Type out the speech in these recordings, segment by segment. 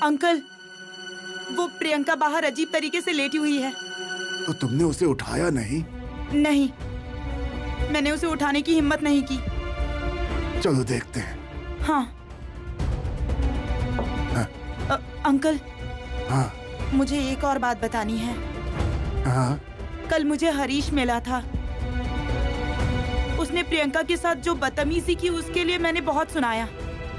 Uncle, वो प्रियंका बाहर अजीब तरीके से लेटी हुई है। तो तुमने उसे उठाया नहीं? नहीं, मैंने उसे उठाने की हिम्मत नहीं की। चलो देखते हैं। हाँ। अंकल। हाँ। मुझे एक और बात बतानी है। हाँ। कल मुझे हरीश मिला था। उसने प्रियंका के साथ जो बदतमीजी की उसके लिए मैंने बहुत सुनाया,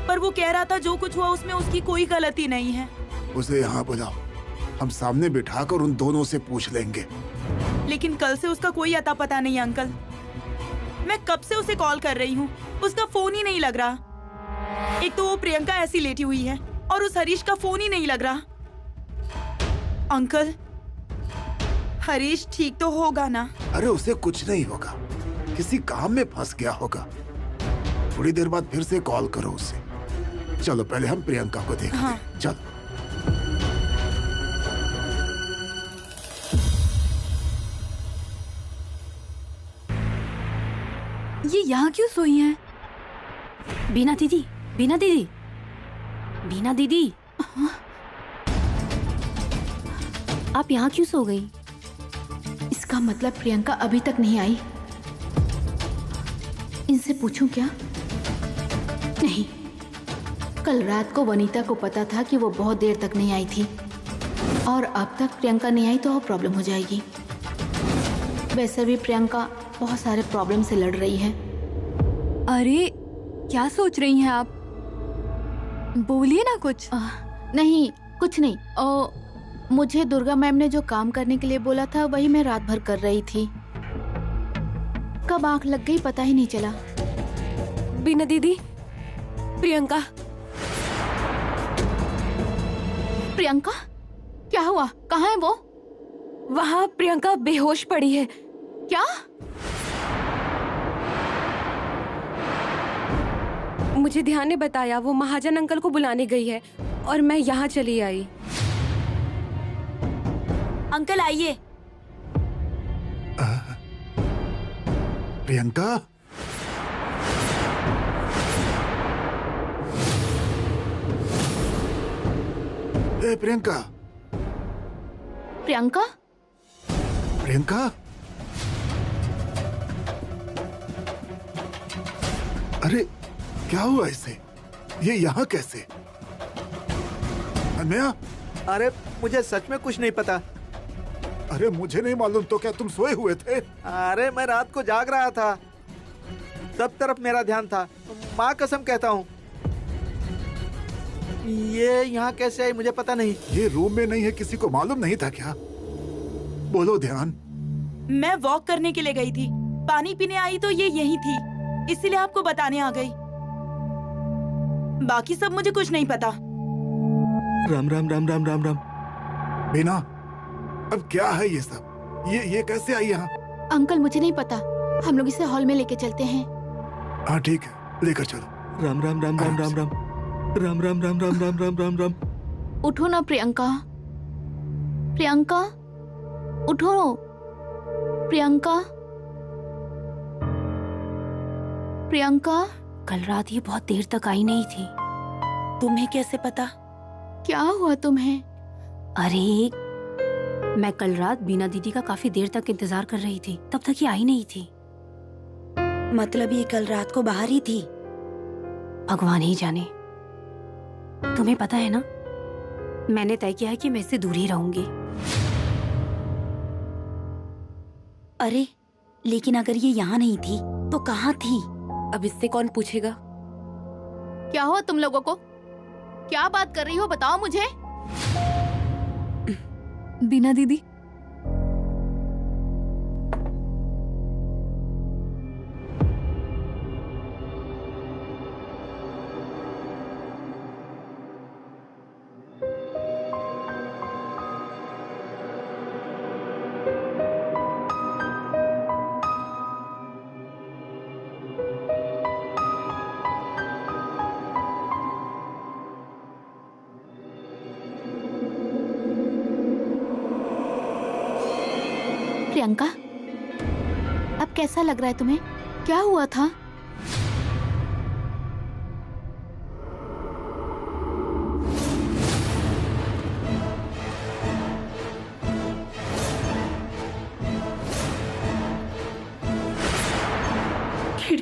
पर वो कह रहा था जो कुछ हुआ उसमें उसकी कोई गलती नहीं है। उसे यहाँ बुलाओ, हम सामने बिठाकर उन दोनों से पूछ लेंगे। लेकिन कल से उसका कोई अता पता नहीं अंकल। मैं कब से उसे कॉल कर रही हूँ, उसका फोन ही नहीं लग रहा। एक तो वो प्रियंका ऐसी लेटी हुई है और उस हरीश का फोन ही नहीं लग रहा। अंकल, हरीश ठीक तो होगा ना? अरे उसे कुछ नहीं होगा, किसी काम में फंस गया होगा। थोड़ी देर बाद फिर से कॉल करो उसे। चलो पहले हम प्रियंका को देखते हैं। हाँ। चलो। ये यहाँ क्यों सोई हैं? बीना दीदी, बीना दीदी, बीना दीदी, आप यहाँ क्यों सो गई? इसका मतलब प्रियंका अभी तक नहीं आई। इनसे पूछूं क्या? नहीं, कल रात को वनीता को पता था कि वो बहुत देर तक नहीं आई थी और अब तक प्रियंका नहीं आई तो वो प्रॉब्लम हो जाएगी। वैसे भी प्रियंका बहुत सारे प्रॉब्लम से लड़ रही है। अरे क्या सोच रही हैं आप? बोलिए ना कुछ। नहीं, कुछ नहीं। मुझे दुर्गा मैम ने जो काम करने के लिए बोला था वही मैं रात भर कर रही थी। कब आंख लग गई पता ही नहीं चला। बीना दीदी, प्रियंका। प्रियंका? क्या हुआ? कहाँ है वो? वहाँ प्रियंका बेहोश पड़ी है। क्या? मुझे ध्यान ने बताया वो महाजन अंकल को बुलाने गई है और मैं यहाँ चली आई। अंकल आइए। प्रियंका? ए प्रियंका। प्रियंका? प्रियंका? अरे क्या हुआ इसे? ये यहाँ कैसे? अनमया? अरे मुझे सच में कुछ नहीं पता। अरे मुझे नहीं मालूम तो क्या तुम सोए हुए थे? अरे मैं रात को जाग रहा था, सब तरफ मेरा ध्यान था। माँ कसम कहता हूँ। ये यहाँ कैसे आई मुझे पता नहीं। ये रूम में नहीं है, किसी को मालूम नहीं था क्या? बोलो ध्यान। मैं वॉक करने के लिए गई थी, पानी पीने आई तो ये यहीं थी, इसीलिए आपको बताने आ गई। बाकी सब मुझे कुछ नहीं पता। राम राम राम राम राम राम। बीना, अब क्या है ये सब? ये कैसे आई यहाँ? अंकल मुझे नहीं पता, हम लोग इसे हॉल में लेके चलते हैं। हाँ ठीक है, लेकर चलो। राम राम राम राम राम राम राम राम राम राम राम राम राम राम। उठो ना प्रियंका। प्रियंका उठो। प्रियंका? प्रियंका? कल रात ये बहुत देर तक आई नहीं थी। तुम्हें कैसे पता? क्या हुआ तुम्हें? अरे मैं कल रात बीना दीदी का काफी देर तक इंतजार कर रही थी, तब तक ये आई नहीं थी। मतलब ये कल रात को बाहर ही थी? भगवान ही जाने। तुम्हें पता है ना, मैंने तय किया है कि मैं इससे दूर ही रहूंगी। अरे लेकिन अगर ये यहाँ नहीं थी तो कहाँ थी? अब इससे कौन पूछेगा? क्या हुआ तुम लोगों को? क्या बात कर रही हो, बताओ मुझे। बीना दीदी, प्रियंका, अब कैसा लग रहा है तुम्हें? क्या हुआ था?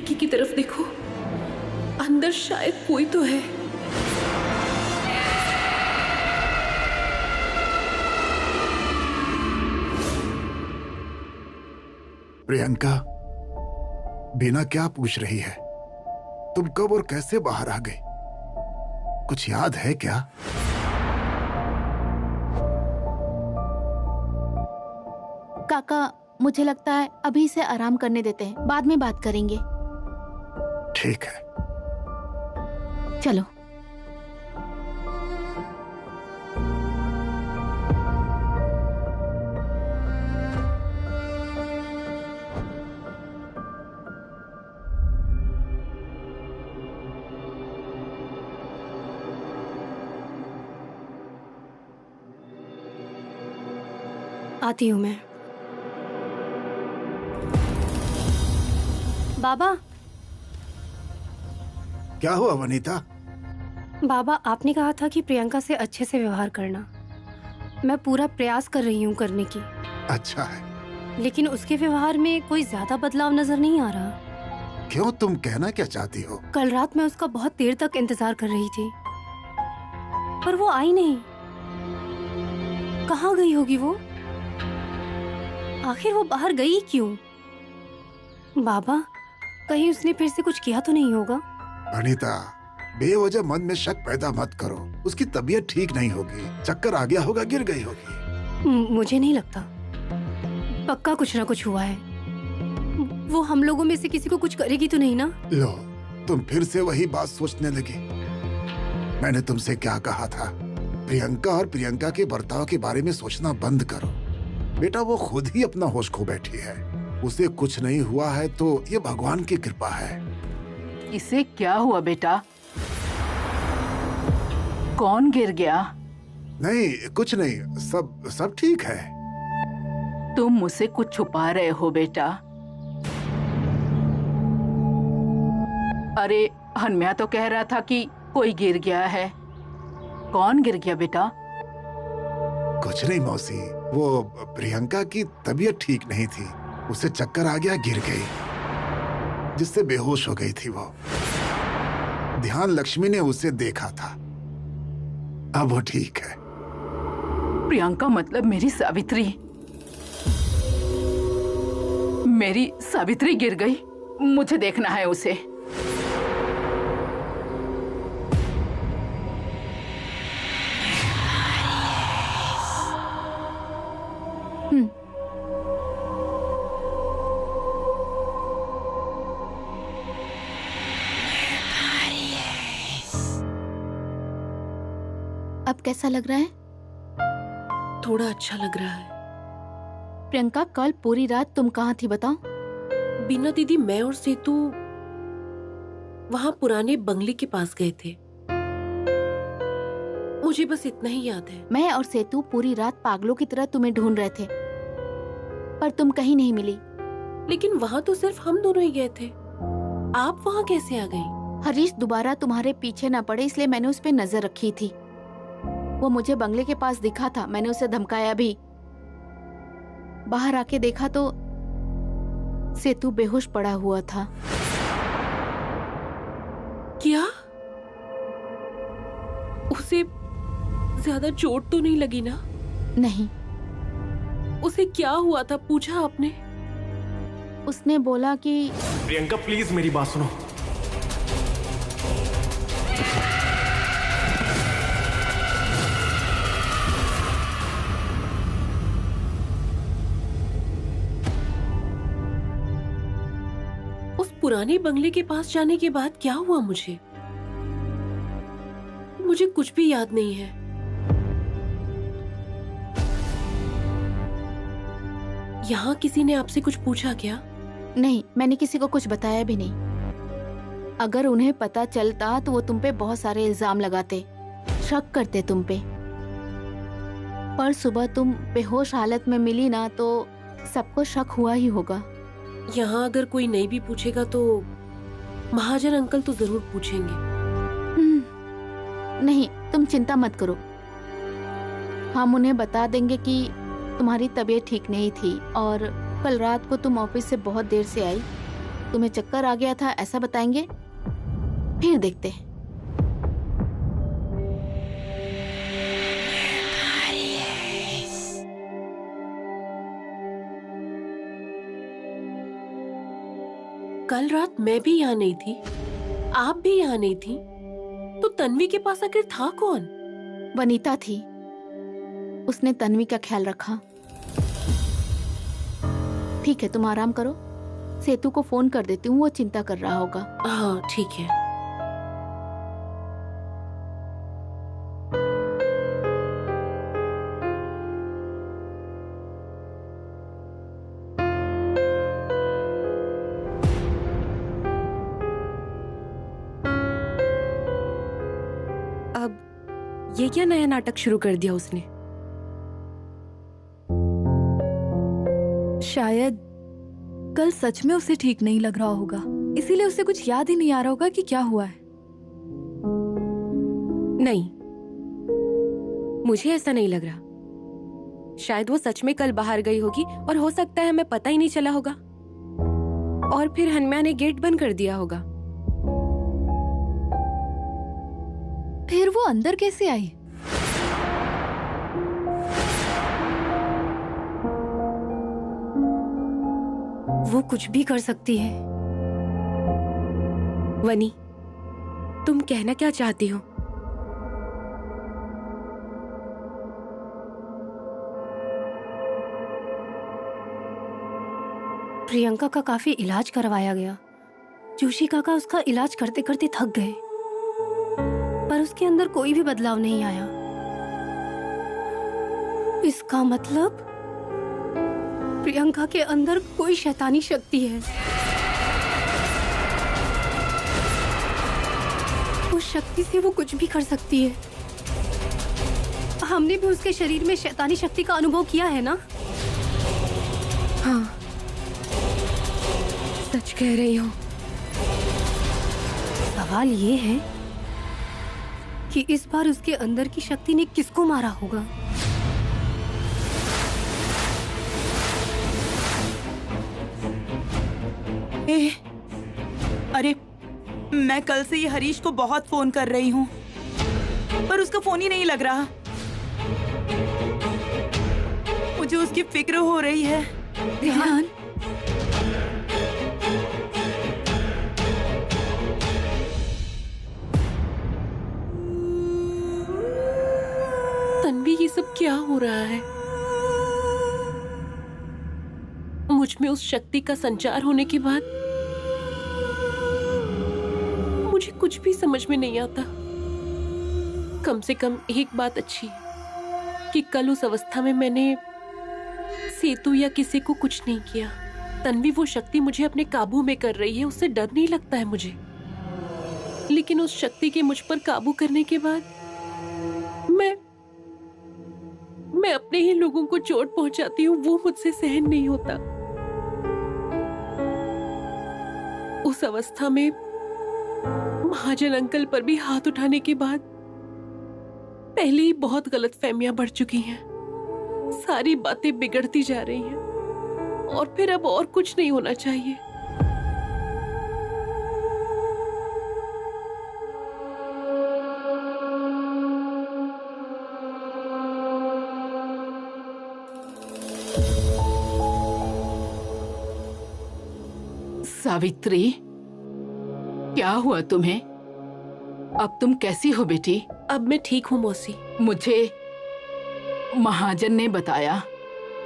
खिड़की की तरफ देखो, अंदर शायद कोई तो है। प्रियंका, बिना क्या पूछ रही है? तुम कब और कैसे बाहर आ गई? कुछ याद है क्या? काका, मुझे लगता है अभी इसे आराम करने देते हैं, बाद में बात करेंगे। ठीक है। चलो। आती हूँ मैं। बाबा। क्या हुआ वनीता? बाबा, आपने कहा था कि प्रियंका से अच्छे से व्यवहार करना। मैं पूरा प्रयास कर रही हूँ करने की। अच्छा है। लेकिन उसके व्यवहार में कोई ज्यादा बदलाव नजर नहीं आ रहा। क्यों, तुम कहना क्या चाहती हो? कल रात मैं उसका बहुत देर तक इंतजार कर रही थी, पर वो आई नहीं। कहाँ गई होगी वो? आखिर वो बाहर गई क्यों? बाबा, कहीं उसने फिर से कुछ किया तो नहीं होगा? अनीता, बेवजह मन में शक पैदा मत करो। उसकी तबीयत ठीक नहीं होगी, चक्कर आ गया होगा, गिर गई होगी। मुझे नहीं लगता। पक्का कुछ ना कुछ हुआ है। वो हम लोगों में से किसी को कुछ करेगी तो नहीं ना? लो, तुम फिर से वही बात सोचने लगी। मैंने तुमसे क्या कहा था? प्रियंका और प्रियंका के बर्ताव के बारे में सोचना बंद करो। बेटा, वो खुद ही अपना होश खो बैठी है। उसे कुछ नहीं हुआ है तो ये भगवान की कृपा है। इसे क्या हुआ बेटा? कौन गिर गया? नहीं, कुछ नहीं, सब ठीक है। तुम मुझसे कुछ छुपा रहे हो बेटा। अरे हनम्या तो कह रहा था कि कोई गिर गया है। कौन गिर गया बेटा? कुछ नहीं मौसी, वो प्रियंका की तबीयत ठीक नहीं थी, उसे चक्कर आ गया, गिर गई, जिससे बेहोश हो गई थी वो। ध्यान लक्ष्मी ने उसे देखा था, अब वो ठीक है। प्रियंका मतलब मेरी सावित्री? मेरी सावित्री गिर गई? मुझे देखना है उसे। अब कैसा लग रहा है? थोड़ा अच्छा लग रहा है। प्रियंका, कल पूरी रात तुम कहाँ थी बताओ? बीना दीदी, मैं और सेतु वहां पुराने बंगले के पास गए थे। मुझे बस इतना ही याद है। मैं और सेतु पूरी रात पागलों की तरह तुम्हें ढूंढ रहे थे, पर तुम कहीं नहीं मिली। लेकिन वहां तो सिर्फ हम दोनों ही गए थे। आप वहां कैसे आ गई? हरीश दोबारा तुम्हारे पीछे न पड़े इसलिए मैंने उस पे नजर रखी थी। वो मुझे बंगले के पास दिखा था, मैंने उसे धमकाया भी। बाहर आके देखा तो सेतु बेहोश पड़ा हुआ था। क्या? उसे ज्यादा चोट तो नहीं लगी ना? नहीं। उसे क्या हुआ था, पूछा आपने? उसने बोला कि प्रियंका प्लीज मेरी बात सुनो। उस पुराने बंगले के पास जाने के बाद क्या हुआ? मुझे कुछ भी याद नहीं है। यहाँ किसी ने आपसे कुछ पूछा क्या? नहीं, मैंने किसी को कुछ बताया भी नहीं। अगर उन्हें पता चलता तो वो तुम पे बहुत सारे इल्जाम लगाते, शक करते तुम पे। पर सुबह तुम बेहोश हालत में मिली ना तो सबको शक हुआ ही होगा। यहाँ अगर कोई नहीं भी पूछेगा तो महाजन अंकल तो जरूर पूछेंगे। नहीं, तुम चिंता मत करो। हम उन्हें बता देंगे कि तुम्हारी तबीयत ठीक नहीं थी और कल रात को तुम ऑफिस से बहुत देर से आई तुम्हें चक्कर आ गया था ऐसा बताएंगे, फिर देखते हैं। कल रात मैं भी यहाँ नहीं थी, आप भी यहाँ नहीं थी, तो तन्वी के पास आखिर था कौन? वनीता थी, उसने तन्वी का ख्याल रखा। ठीक है, तुम आराम करो, सेतु को फोन कर देती हूँ, वो चिंता कर रहा होगा। हाँ ठीक है। अब ये क्या नया नाटक शुरू कर दिया उसने? शायद कल सच में उसे ठीक नहीं लग रहा होगा, इसीलिए उसे कुछ याद ही नहीं आ रहा होगा कि क्या हुआ है। नहीं, मुझे ऐसा नहीं लग रहा। शायद वो सच में कल बाहर गई होगी और हो सकता है हमें पता ही नहीं चला होगा, और फिर हनुमान ने गेट बंद कर दिया होगा। फिर वो अंदर कैसे आई? वो कुछ भी कर सकती है। वनी, तुम कहना क्या चाहती हो? प्रियंका का काफी इलाज करवाया गया। जोशी काका उसका इलाज करते करते थक गए, पर उसके अंदर कोई भी बदलाव नहीं आया। इसका मतलब प्रियंका के अंदर कोई शैतानी शक्ति है। उस शक्ति से वो कुछ भी कर सकती है। हमने भी उसके शरीर में शैतानी शक्ति का अनुभव किया है ना? हाँ, सच कह रही हो। सवाल ये है कि इस बार उसके अंदर की शक्ति ने किसको मारा होगा? अरे मैं कल से ये हरीश को बहुत फोन कर रही हूँ, पर उसका फोन ही नहीं लग रहा। मुझे उसकी फिक्र हो रही है। ध्यान, तन्वी, ये सब क्या हो रहा है? मुझ में उस शक्ति का संचार होने के बाद मुझे कुछ भी समझ में नहीं आता। कम से कम एक बात अच्छी है कि कल उस अवस्था में मैंने सेतु या किसी को कुछ नहीं किया। तन्वी वो शक्ति मुझे अपने काबू में कर रही है, उससे डर नहीं लगता है मुझे। लेकिन उस शक्ति के मुझ पर काबू करने के बाद मैं अपने ही लोगों को चोट पहुंचाती हूँ, वो मुझसे सहन नहीं होता। उस अवस्था में महाजन अंकल पर भी हाथ उठाने के बाद पहले ही बहुत गलतफहमियां बढ़ चुकी हैं। सारी बातें बिगड़ती जा रही हैं और फिर अब और कुछ नहीं होना चाहिए। सावित्री, क्या हुआ तुम्हें? अब तुम कैसी हो बेटी? अब मैं ठीक हूँ मौसी। मुझे महाजन ने बताया।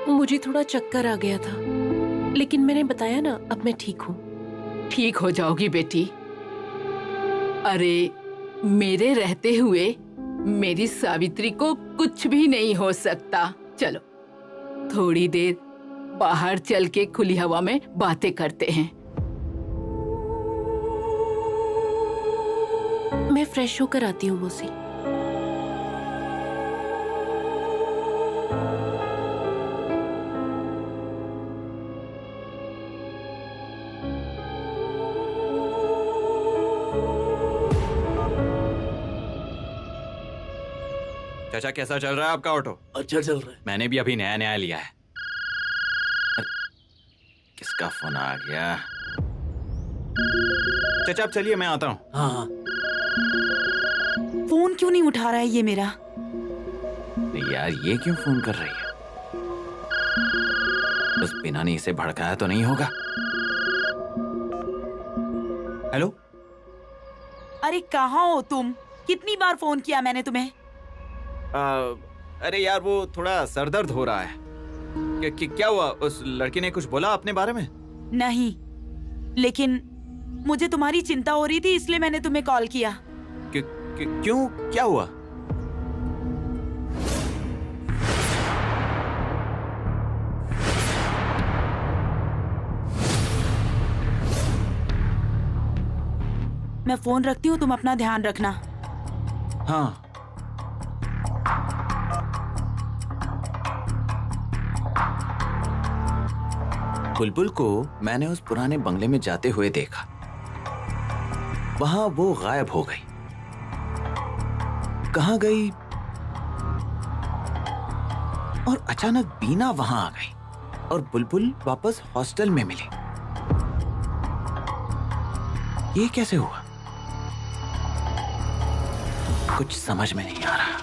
मुझे थोड़ा चक्कर आ गया था, लेकिन मैंने बताया ना, अब मैं ठीक हूँ। ठीक हो जाओगी बेटी। अरे मेरे रहते हुए मेरी सावित्री को कुछ भी नहीं हो सकता। चलो थोड़ी देर बाहर चल के खुली हवा में बातें करते हैं। मैं फ्रेश होकर आती हूँ मौसी। चाचा कैसा चल रहा है आपका ऑटो? अच्छा चल रहा है। मैंने भी अभी नया नया लिया है। किसका फोन आ गया? चाचा आप चलिए, मैं आता हूँ। हाँ। फोन क्यों नहीं उठा रहा है ये मेरा? यार ये क्यों फोन कर रही है? उस बिना ने इसे भड़काया तो नहीं होगा? हेलो। अरे कहाँ हो तुम? कितनी बार फोन किया मैंने तुम्हें? अरे यार वो थोड़ा सरदर्द हो रहा है। क्या हुआ? उस लड़की ने कुछ बोला अपने बारे में? नहीं, लेकिन मुझे तुम्हारी चिंता हो रही थी इसलिए मैंने तुम्हें कॉल किया। क्यों? क्या हुआ? मैं फोन रखती हूँ, तुम अपना ध्यान रखना। हाँ। बुलबुल को मैंने उस पुराने बंगले में जाते हुए देखा। वहां वो गायब हो गई। कहां गई? और अचानक बीना वहां आ गई और बुलबुल वापस हॉस्टल में मिली। ये कैसे हुआ? कुछ समझ में नहीं आ रहा।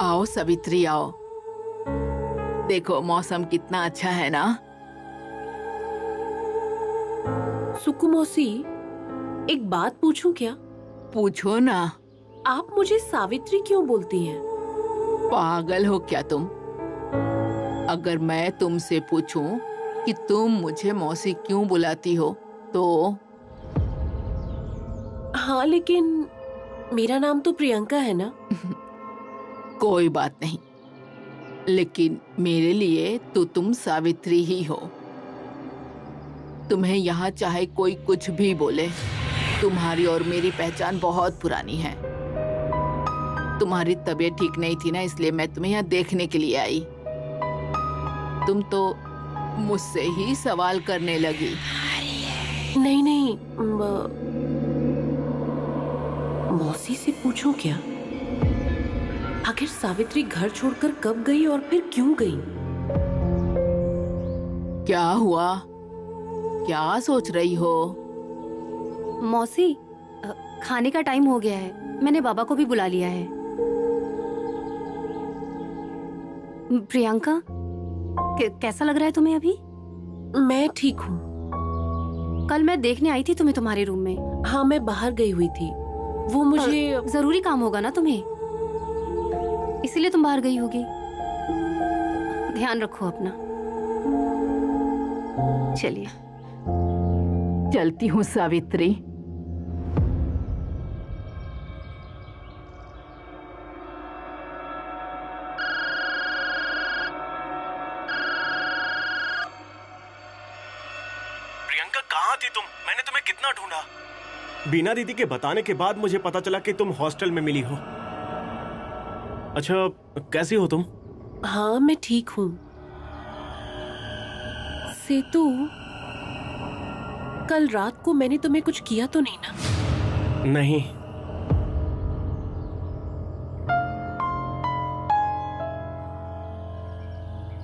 आओ सावित्री आओ। देखो मौसम कितना अच्छा है ना। सुकु मौसी, एक बात पूछूं क्या? पूछो ना। आप मुझे सावित्री क्यों बोलती हैं? पागल हो क्या तुम? अगर मैं तुमसे पूछूं कि तुम मुझे मौसी क्यों बुलाती हो तो? हाँ लेकिन मेरा नाम तो प्रियंका है ना। कोई बात नहीं, लेकिन मेरे लिए तो तुम सावित्री ही हो। तुम्हें यहाँ चाहे कोई कुछ भी बोले, तुम्हारी और मेरी पहचान बहुत पुरानी है। तुम्हारी तबीयत ठीक नहीं थी ना, इसलिए मैं तुम्हें यहाँ देखने के लिए आई। तुम तो मुझसे ही सवाल करने लगी। नहीं नहीं, मौसी से पूछूं क्या? आखिर सावित्री घर छोड़कर कब गई और फिर क्यों गई? क्या हुआ? क्या सोच रही हो? मौसी, खाने का टाइम हो गया है। मैंने बाबा को भी बुला लिया है। प्रियंका, कैसा लग रहा है तुम्हें अभी? मैं ठीक हूँ। कल मैं देखने आई थी तुम्हें तुम्हारे रूम में। हाँ, मैं बाहर गई हुई थी। वो मुझे जरूरी काम होगा ना तुम्हें, इसीलिए तुम बाहर गई होगी। ध्यान रखो अपना। चलिए। चलती हूँ सावित्री। प्रियंका कहाँ थी तुम? मैंने तुम्हें कितना ढूंढा। बीना दीदी के बताने के बाद मुझे पता चला कि तुम हॉस्टल में मिली हो। अच्छा, कैसी हो तुम? हाँ, मैं ठीक हूँ। सेतु, कल रात को मैंने तुम्हें कुछ किया तो नहीं ना? नहीं।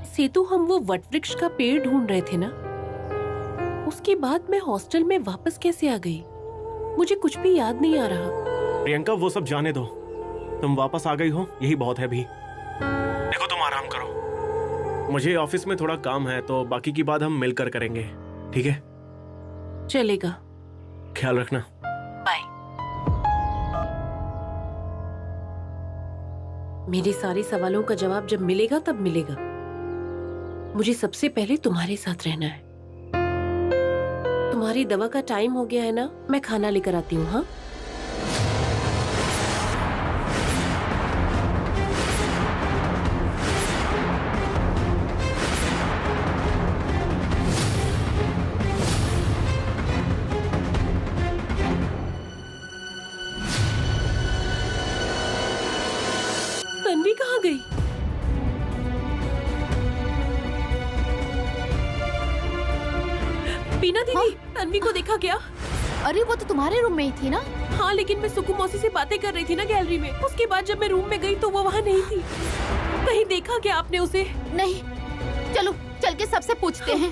सेतु, हम वो वटवृक्ष का पेड़ ढूंढ रहे थे ना? उसके बाद मैं हॉस्टल में वापस कैसे आ गई? मुझे कुछ भी याद नहीं आ रहा। प्रियंका, वो सब जाने दो। तुम वापस आ गई हो, यही बहुत है भी। देखो, तुम आराम करो। मुझे ऑफिस में थोड़ा काम है, तो बाकी की बात हम मिलकर करेंगे, ठीक है? चलेगा। ख्याल रखना। बाय। मेरे सारे सवालों का जवाब जब मिलेगा तब मिलेगा। मुझे सबसे पहले तुम्हारे साथ रहना है। तुम्हारी दवा का टाइम हो गया है ना? मैं खाना लेकर आती हूँ। हाँ, तन्वी कहाँ गई? बीना दीदी, हाँ? तन्वी को देखा क्या? अरे वो तो तुम्हारे रूम में ही थी ना? हाँ, लेकिन मैं सुकु मौसी से बातें कर रही थी ना गैलरी में। उसके बाद जब मैं रूम में गई तो वो वहाँ नहीं थी। कहीं देखा क्या आपने उसे? नहीं। चलो चल के सबसे पूछते हैं।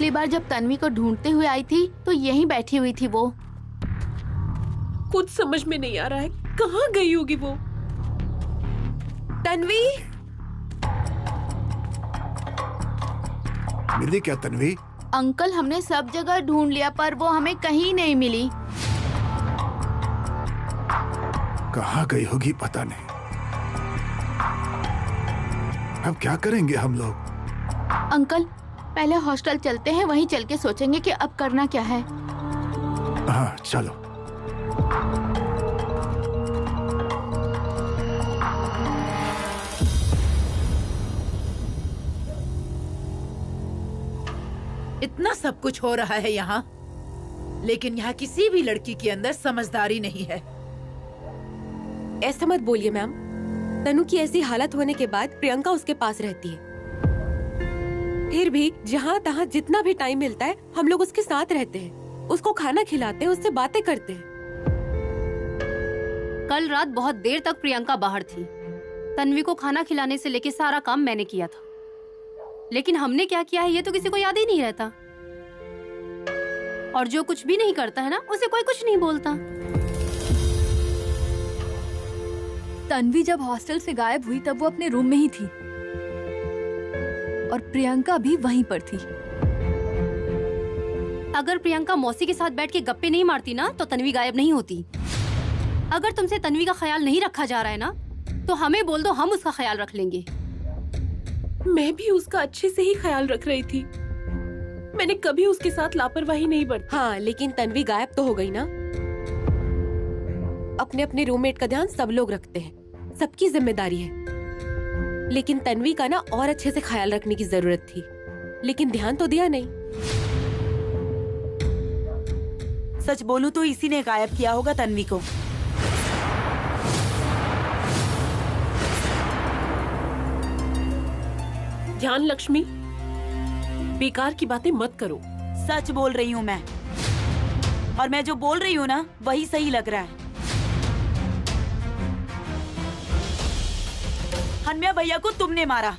पिछली बार जब तन्वी को ढूंढते हुए आई थी तो यहीं बैठी हुई थी वो। कुछ समझ में नहीं आ रहा है, कहाँ गई होगी वो? तन्वी, मिली क्या तन्वी? अंकल हमने सब जगह ढूंढ लिया पर वो हमें कहीं नहीं मिली। कहाँ गई होगी पता नहीं। अब क्या करेंगे हम लोग? अंकल पहले हॉस्टल चलते हैं, वहीं चल के सोचेंगे कि अब करना क्या है। हाँ चलो। इतना सब कुछ हो रहा है यहाँ, लेकिन यहाँ किसी भी लड़की के अंदर समझदारी नहीं है। ऐसा मत बोलिए मैम। तनु की ऐसी हालत होने के बाद प्रियंका उसके पास रहती है। फिर भी जहाँ तहाँ जितना भी टाइम मिलता है हम लोग उसके साथ रहते हैं, उसको खाना खिलाते हैं, उससे बातें करते हैं। कल रात बहुत देर तक प्रियंका बाहर थी। तन्वी को खाना खिलाने से लेके सारा काम मैंने किया था, लेकिन हमने क्या किया है ये तो किसी को याद ही नहीं रहता। और जो कुछ भी नहीं करता है ना, उसे कोई कुछ नहीं बोलता। तन्वी जब हॉस्टल से गायब हुई तब वो अपने रूम में ही थी और प्रियंका भी वहीं पर थी। अगर प्रियंका मौसी के साथ बैठ के गप्पे नहीं मारती ना तो तन्वी गायब नहीं होती। अगर तुमसे तन्वी का ख्याल नहीं रखा जा रहा है ना तो हमें बोल दो, हम उसका ख्याल रख लेंगे। मैं भी उसका अच्छे से ही ख्याल रख रही थी, मैंने कभी उसके साथ लापरवाही नहीं बरती। हाँ, लेकिन तन्वी गायब तो हो गई ना। अपने अपने रूममेट का ध्यान सब लोग रखते हैं, सबकी जिम्मेदारी है। लेकिन तन्वी का ना और अच्छे से ख्याल रखने की जरूरत थी, लेकिन ध्यान तो दिया नहीं। सच बोलूं तो इसी ने गायब किया होगा तन्वी को। ध्यान लक्ष्मी, बेकार की बातें मत करो। सच बोल रही हूँ मैं, और मैं जो बोल रही हूँ ना वही सही लग रहा है। हनम्या भैया को तुमने मारा,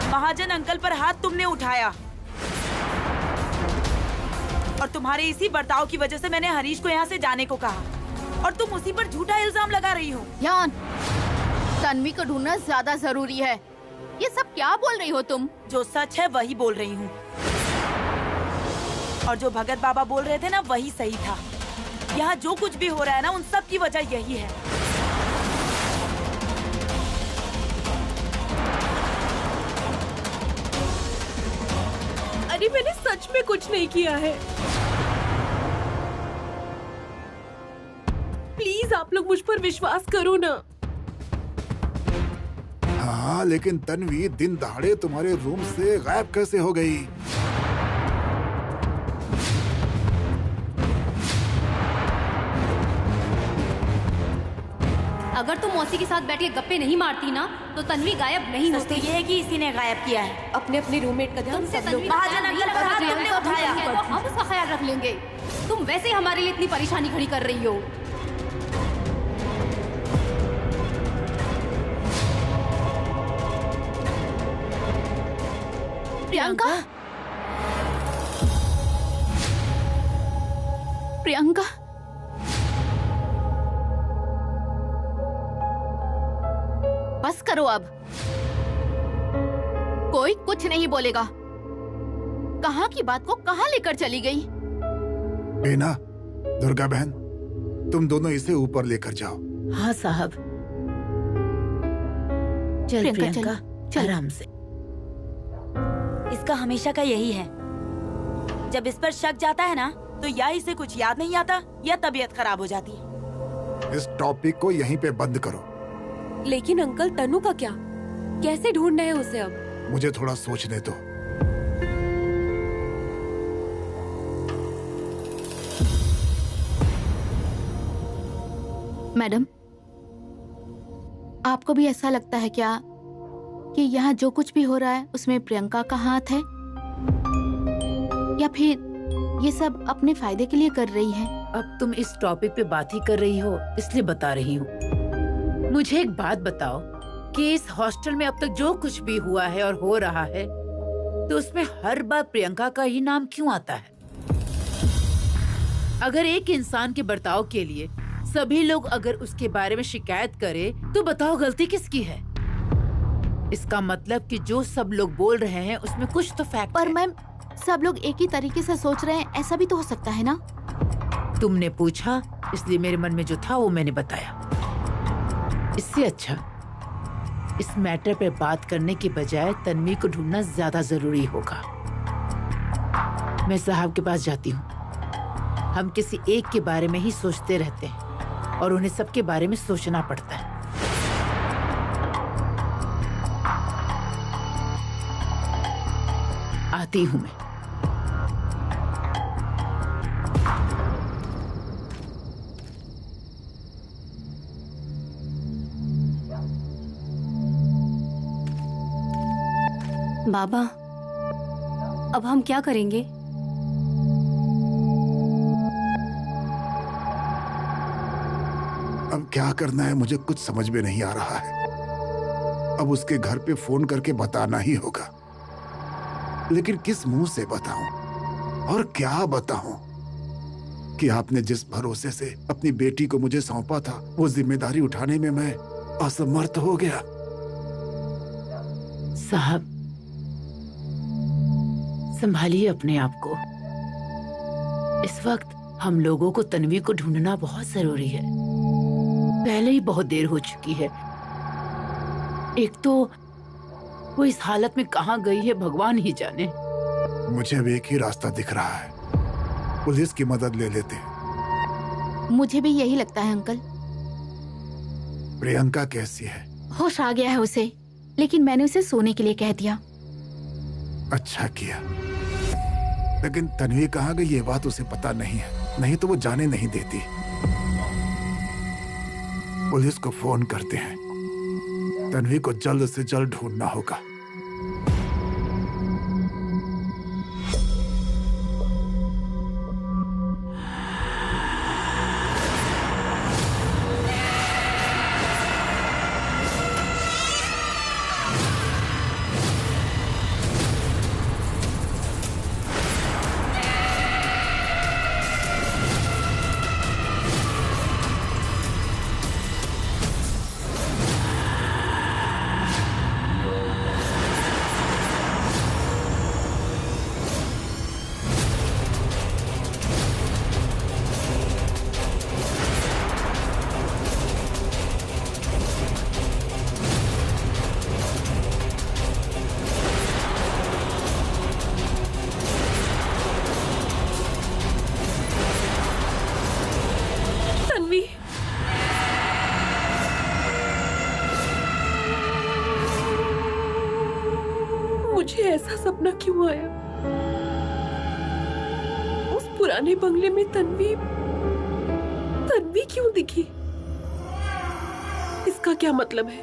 महाजन अंकल पर हाथ तुमने उठाया, और तुम्हारे इसी बर्ताव की वजह से मैंने हरीश को यहाँ से जाने को कहा, और तुम उसी पर झूठा इल्जाम लगा रही हो। यान, तन्वी को ढूंढना ज्यादा जरूरी है। ये सब क्या बोल रही हो तुम? जो सच है वही बोल रही हूँ, और जो भगत बाबा बोल रहे थे ना वही सही था। यहाँ जो कुछ भी हो रहा है ना उन सब की वजह यही है। अरे मैंने सच में कुछ नहीं किया है। प्लीज आप लोग मुझ पर विश्वास करो ना। हाँ, लेकिन तन्वी दिन दहाड़े तुम्हारे रूम से गायब कैसे हो गई? अगर तुम मौसी के साथ बैठ के गप्पे नहीं मारती ना तो तन्वी गायब नहीं होती। ये है कि इसी ने गायब किया है। अपने अपने रूममेट का ध्यान सब लोग। महाजन अंकल का हाथ तुमने उठाया, तो हम उसका ख्याल रख लेंगे। तुम वैसे ही हमारे लिए इतनी परेशानी खड़ी कर रही हो। प्रियंका, प्रियंका, बस करो अब, कोई कुछ नहीं बोलेगा। कहाँ की बात को कहाँ लेकर चली गई? बेना, दुर्गा बहन, तुम दोनों इसे ऊपर लेकर जाओ। हाँ साहब। चल प्रियंका, आराम से। इसका हमेशा का यही है, जब इस पर शक जाता है ना तो या इसे कुछ याद नहीं आता या तबीयत खराब हो जाती है। इस टॉपिक को यहीं पे बंद करो। लेकिन अंकल, तनु का क्या? कैसे ढूंढना है उसे अब? मुझे थोड़ा सोचने दो। मैडम, आपको भी ऐसा लगता है क्या कि यहाँ जो कुछ भी हो रहा है उसमें प्रियंका का हाथ है, या फिर ये सब अपने फायदे के लिए कर रही है? अब तुम इस टॉपिक पे बात ही कर रही हो इसलिए बता रही हूँ। मुझे एक बात बताओ कि इस हॉस्टल में अब तक जो कुछ भी हुआ है और हो रहा है तो उसमें हर बार प्रियंका का ही नाम क्यों आता है? अगर एक इंसान के बर्ताव के लिए सभी लोग अगर उसके बारे में शिकायत करें, तो बताओ गलती किसकी है? इसका मतलब कि जो सब लोग बोल रहे हैं उसमें कुछ तो फैक्ट पर है। मैम, सब लोग एक ही तरीके से सोच रहे हैं, ऐसा भी तो हो सकता है ना? तुमने पूछा, इसलिए मेरे मन में जो था वो मैंने बताया। इससे अच्छा इस मैटर पे बात करने के बजाय तन्वी को ढूंढना ज्यादा जरूरी होगा। मैं साहब के पास जाती हूँ। हम किसी एक के बारे में ही सोचते रहते हैं और उन्हें सबके बारे में सोचना पड़ता है। आती हूँ मैं। बाबा, अब हम क्या करेंगे? अब क्या करना है मुझे कुछ समझ में नहीं आ रहा है। अब उसके घर पे फोन करके बताना ही होगा, लेकिन किस मुंह से बताऊं और क्या बताऊं कि आपने जिस भरोसे से अपनी बेटी को मुझे सौंपा था, वो जिम्मेदारी उठाने में मैं असमर्थ हो गया। साहब, संभालिए अपने आप को। इस वक्त हम लोगों को तन्वी को ढूंढना बहुत जरूरी है। पहले ही बहुत देर हो चुकी है। एक तो वो इस हालत में कहाँ गई है भगवान ही जाने। मुझे अब एक ही रास्ता दिख रहा है, पुलिस की मदद ले लेते हैं। मुझे भी यही लगता है अंकल। प्रियंका कैसी है? होश आ गया है उसे, लेकिन मैंने उसे सोने के लिए कह दिया। अच्छा किया, लेकिन तन्वी कहाँ गई ये बात उसे पता नहीं है, नहीं तो वो जाने नहीं देती। पुलिस को फोन करते हैं। तन्वी को जल्द से जल्द ढूंढना होगा। मुझे ऐसा सपना क्यों आया? उस पुराने बंगले में तन्वी क्यों दिखी? इसका क्या मतलब है?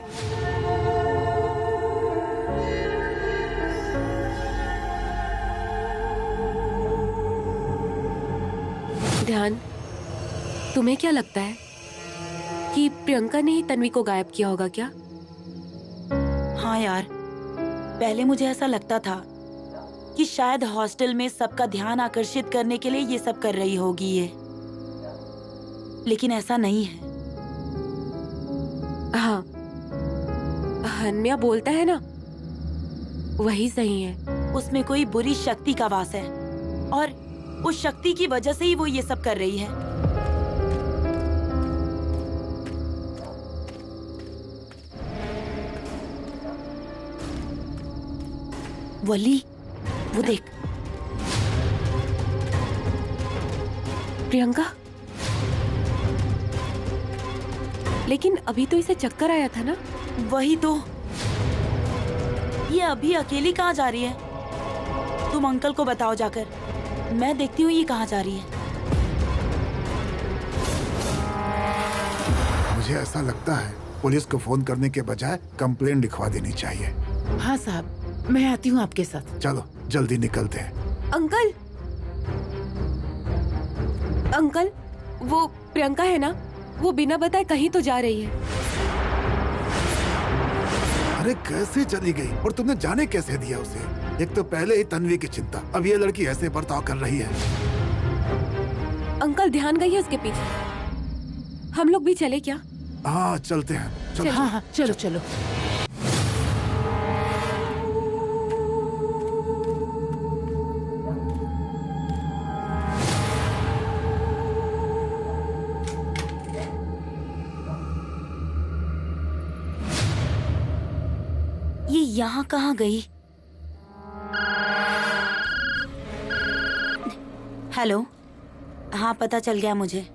ध्यान, तुम्हें क्या लगता है कि प्रियंका ने ही तन्वी को गायब किया होगा क्या? हाँ यार, पहले मुझे ऐसा लगता था कि शायद हॉस्टल में सबका ध्यान आकर्षित करने के लिए ये सब कर रही होगी ये, लेकिन ऐसा नहीं है। हाँ, हन्या बोलता है ना, वही सही है। उसमें कोई बुरी शक्ति का वास है और उस शक्ति की वजह से ही वो ये सब कर रही है। वली, वो देख, प्रियंका। लेकिन अभी तो इसे चक्कर आया था ना? वही तो। ये अभी अकेली कहाँ जा रही है? तुम अंकल को बताओ जाकर, मैं देखती हूँ ये कहाँ जा रही है। मुझे ऐसा लगता है पुलिस को फोन करने के बजाय कंप्लेंट लिखवा देनी चाहिए। हाँ साहब, मैं आती हूँ आपके साथ। चलो जल्दी निकलते हैं। अंकल, अंकल, वो प्रियंका है ना, वो बिना बताए कहीं तो जा रही है। अरे कैसे चली गई और तुमने जाने कैसे दिया उसे? एक तो पहले ही तन्वी की चिंता, अब ये लड़की ऐसे बर्ताव कर रही है। अंकल ध्यान गई है उसके पीछे। हम लोग भी चले क्या? हाँ चलते हैं, चलो। हाँ हाँ चलो चलो। ये यहाँ कहाँ गई? हेलो, हाँ पता चल गया मुझे।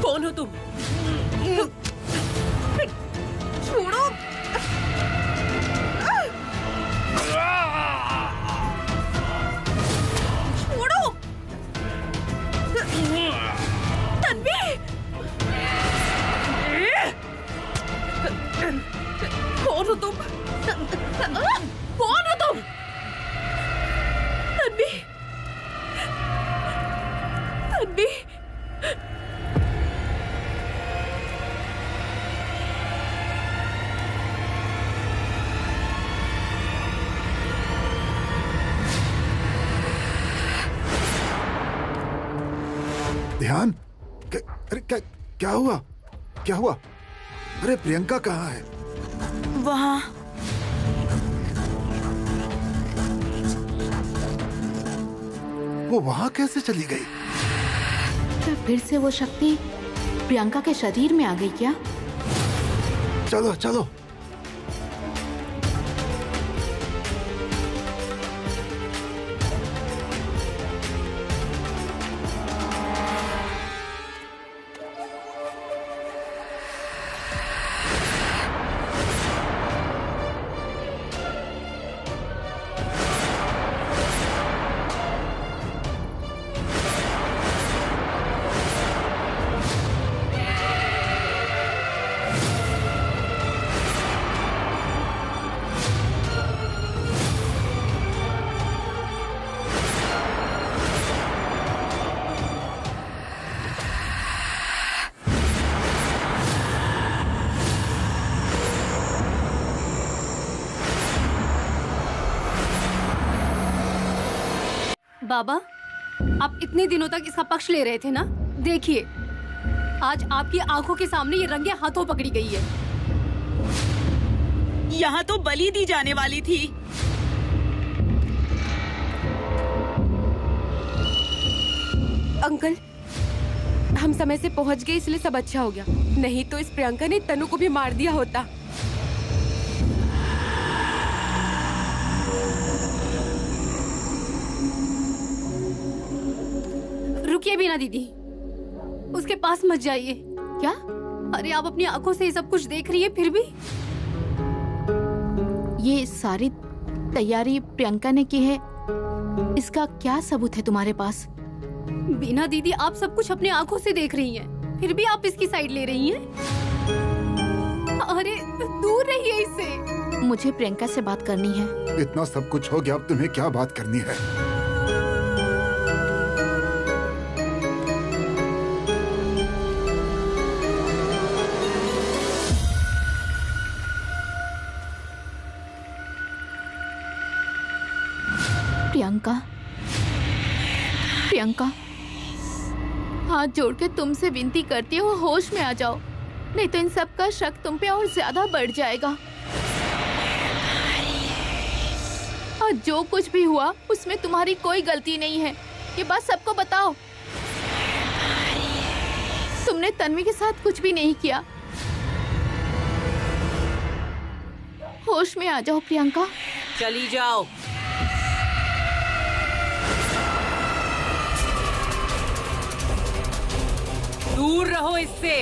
कौन हो तुम? छोड़ो। छोड़ो। तन्वी। कौन हो तुम? कौन हो तुम? तन्वी। तन्वी। ध्यान, अरे क्या हुआ? क्या हुआ? अरे प्रियंका कहाँ है? वहाँ। वो वहाँ कैसे चली गई? क्या फिर से वो शक्ति प्रियंका के शरीर में आ गई क्या? चलो चलो। बाबा, आप इतने दिनों तक इसका पक्ष ले रहे थे ना? देखिए, आज आपकी आंखों के सामने ये रंगे हाथों पकड़ी गई है। यहाँ तो बलि दी जाने वाली थी। अंकल, हम समय से पहुंच गए इसलिए सब अच्छा हो गया, नहीं तो इस प्रियंका ने तनु को भी मार दिया होता। रुकिए बीना दीदी, उसके पास मत जाइए। क्या? अरे आप अपनी आंखों से ये सब कुछ देख रही है फिर भी? ये सारी तैयारी प्रियंका ने की है, इसका क्या सबूत है तुम्हारे पास? बीना दीदी, आप सब कुछ अपनी आंखों से देख रही हैं, फिर भी आप इसकी साइड ले रही हैं। अरे दूर रहिए इससे। मुझे प्रियंका से बात करनी है। इतना सब कुछ हो गया, अब तुम्हें क्या बात करनी है? प्रियंका, प्रियंका, हाथ जोड़ के तुमसे विनती करती हूँ, होश में आ जाओ, नहीं तो इन सब का शक तुम पे और ज्यादा बढ़ जाएगा। और जो कुछ भी हुआ उसमें तुम्हारी कोई गलती नहीं है, ये बात सबको बताओ। तुमने तन्वी के साथ कुछ भी नहीं किया। होश में आ जाओ प्रियंका। चली जाओ। दूर रहो इससे।